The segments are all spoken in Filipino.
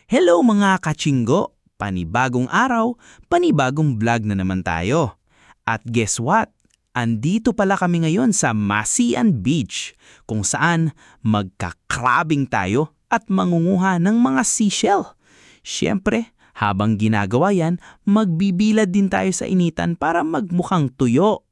Hello mga kachinggo! Panibagong araw, panibagong vlog na naman tayo. At guess what? Andito pala kami ngayon sa Masian Beach, kung saan magkakrabing tayo at mangunguha ng mga seashell. Siyempre, habang ginagawa yan, magbibilad din tayo sa initan para magmukhang tuyo.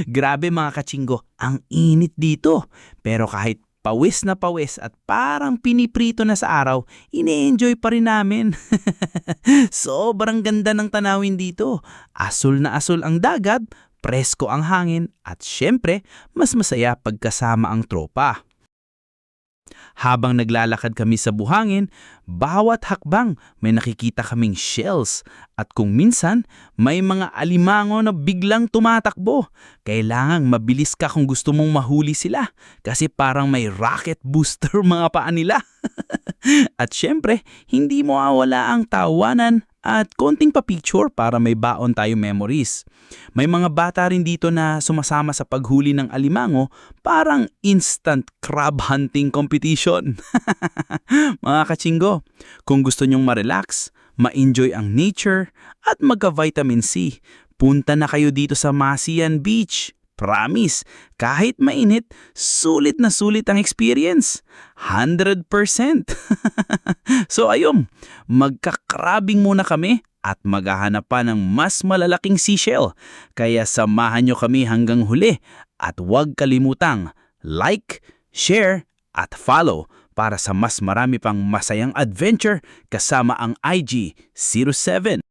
Grabe mga kachinggo, ang init dito. Pero kahit pawis na pawis at parang piniprito na sa araw, ine-enjoy pa rin namin. Sobrang ganda ng tanawin dito. Asul na asul ang dagat, presko ang hangin, at syempre, mas masaya pagkasama ang tropa. Habang naglalakad kami sa buhangin, bawat hakbang may nakikita kaming shells at kung minsan may mga alimango na biglang tumatakbo. Kailangang mabilis ka kung gusto mong mahuli sila kasi parang may rocket booster mga paa nila. At syempre, hindi mo mawawala ang tawanan at konting pa-picture para may baon tayo memories. May mga bata rin dito na sumasama sa paghuli ng alimango, parang instant crab hunting competition. Mga kachinggo, kung gusto nyong ma-relax, ma-enjoy ang nature at magka-vitamin C, punta na kayo dito sa Masian Beach. Promise, kahit mainit, sulit na sulit ang experience. 100%. So ayun, magkakrabing muna kami at maghahanap pa ng mas malalaking seashell. Kaya samahan nyo kami hanggang huli at huwag kalimutang like, share at follow para sa mas marami pang masayang adventure kasama ang IG07.